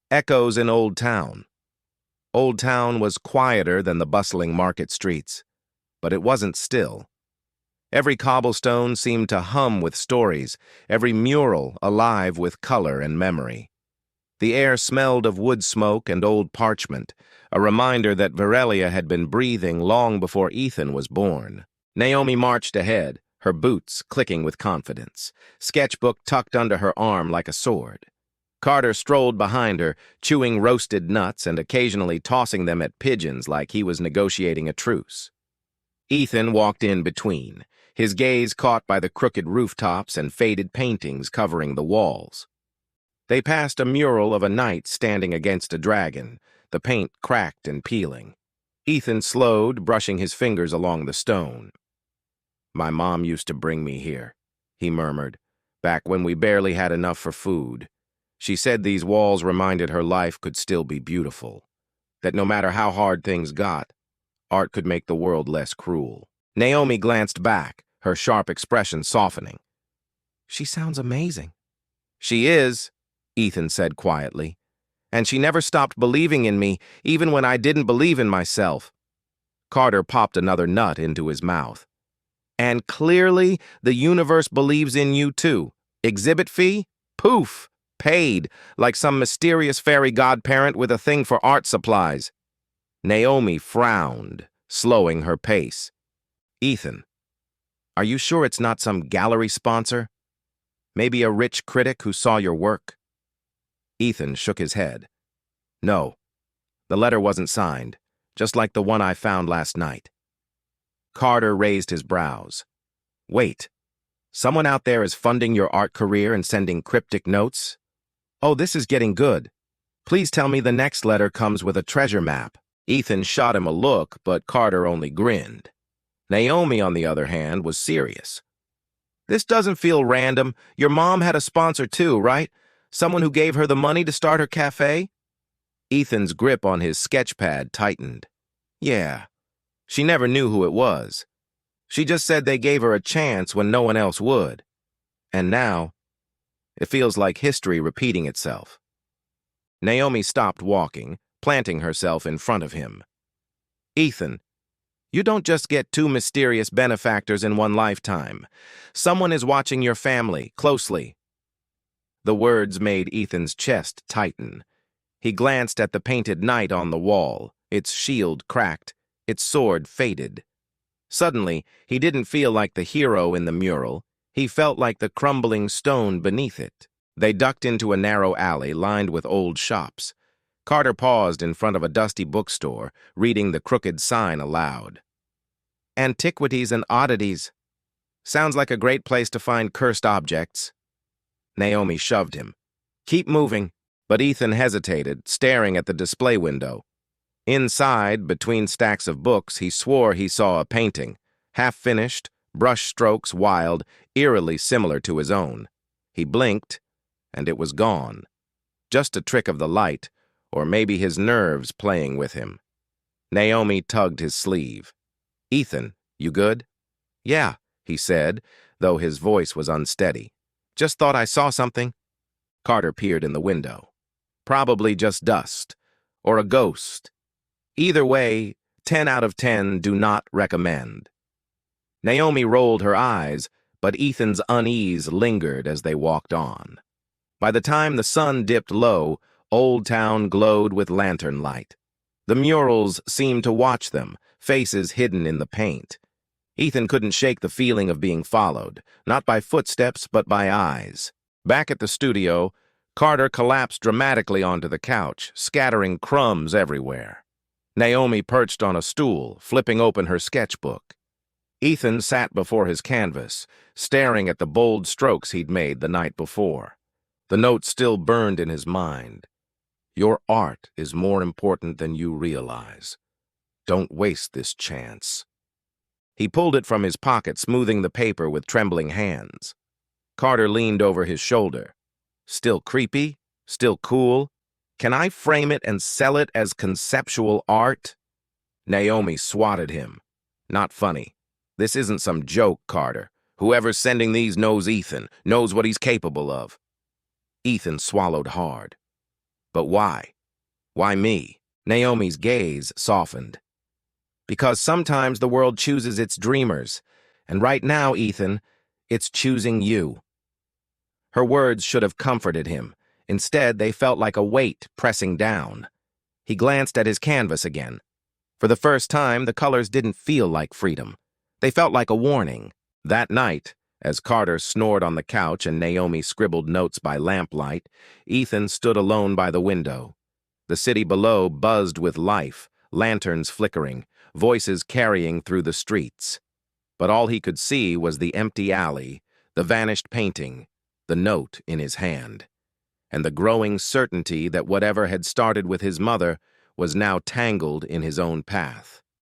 Echoes in Old Town. Old Town was quieter than the bustling market streets, but it wasn't still. Every cobblestone seemed to hum with stories, every mural alive with color and memory. The air smelled of wood smoke and old parchment, a reminder that Virelia had been breathing long before Ethan was born. Naomi marched ahead, her boots clicking with confidence, sketchbook tucked under her arm like a sword. Carter strolled behind her, chewing roasted nuts and occasionally tossing them at pigeons like he was negotiating a truce. Ethan walked in between, his gaze caught by the crooked rooftops and faded paintings covering the walls. They passed a mural of a knight standing against a dragon, the paint cracked and peeling. Ethan slowed, brushing his fingers along the stone. "My mom used to bring me here," he murmured, "back when we barely had enough for food. She said these walls reminded her life could still be beautiful, that no matter how hard things got, art could make the world less cruel." Naomi glanced back, her sharp expression softening. "She sounds amazing." "She is," Ethan said quietly, "and she never stopped believing in me, even when I didn't believe in myself." Carter popped another nut into his mouth. "And clearly, the universe believes in you too. Exhibit fee? Poof! Paid, like some mysterious fairy godparent with a thing for art supplies." Naomi frowned, slowing her pace. "Ethan, are you sure it's not some gallery sponsor? Maybe a rich critic who saw your work?" Ethan shook his head. "No, the letter wasn't signed, just like the one I found last night." Carter raised his brows. "Wait, someone out there is funding your art career and sending cryptic notes? Oh, this is getting good. Please tell me the next letter comes with a treasure map." Ethan shot him a look, but Carter only grinned. Naomi, on the other hand, was serious. "This doesn't feel random. Your mom had a sponsor too, right? Someone who gave her the money to start her cafe?" Ethan's grip on his sketchpad tightened. "Yeah. She never knew who it was. She just said they gave her a chance when no one else would. And now, it feels like history repeating itself." Naomi stopped walking, planting herself in front of him. "Ethan, you don't just get two mysterious benefactors in one lifetime. Someone is watching your family closely." The words made Ethan's chest tighten. He glanced at the painted knight on the wall, its shield cracked, its sword faded. Suddenly, he didn't feel like the hero in the mural. He felt like the crumbling stone beneath it. They ducked into a narrow alley lined with old shops. Carter paused in front of a dusty bookstore, reading the crooked sign aloud. "Antiquities and oddities. Sounds like a great place to find cursed objects." Naomi shoved him. "Keep moving." But Ethan hesitated, staring at the display window. Inside, between stacks of books, he swore he saw a painting, half-finished, brush strokes wild, eerily similar to his own. He blinked, and it was gone. Just a trick of the light, or maybe his nerves playing with him. Naomi tugged his sleeve. "Ethan, you good?" "Yeah," he said, though his voice was unsteady. "Just thought I saw something." Carter peered in the window. "Probably just dust, or a ghost. Either way, 10 out of 10 do not recommend." Naomi rolled her eyes, but Ethan's unease lingered as they walked on. By the time the sun dipped low, Old Town glowed with lantern light. The murals seemed to watch them, faces hidden in the paint. Ethan couldn't shake the feeling of being followed, not by footsteps, but by eyes. Back at the studio, Carter collapsed dramatically onto the couch, scattering crumbs everywhere. Naomi perched on a stool, flipping open her sketchbook. Ethan sat before his canvas, staring at the bold strokes he'd made the night before. The note still burned in his mind. "Your art is more important than you realize. Don't waste this chance." He pulled it from his pocket, smoothing the paper with trembling hands. Carter leaned over his shoulder. "Still creepy? Still cool? Can I frame it and sell it as conceptual art?" Naomi swatted him. "Not funny. This isn't some joke, Carter. Whoever's sending these knows Ethan, knows what he's capable of." Ethan swallowed hard. But why? Why me? Naomi's gaze softened. Because sometimes the world chooses its dreamers, and right now, Ethan, it's choosing you. Her words should have comforted him. Instead, they felt like a weight pressing down. He glanced at his canvas again. For the first time, the colors didn't feel like freedom. They felt like a warning. That night, as Carter snored on the couch and Naomi scribbled notes by lamplight, Ethan stood alone by the window. The city below buzzed with life, lanterns flickering, voices carrying through the streets. But all he could see was the empty alley, the vanished painting, the note in his hand, and the growing certainty that whatever had started with his mother was now tangled in his own path.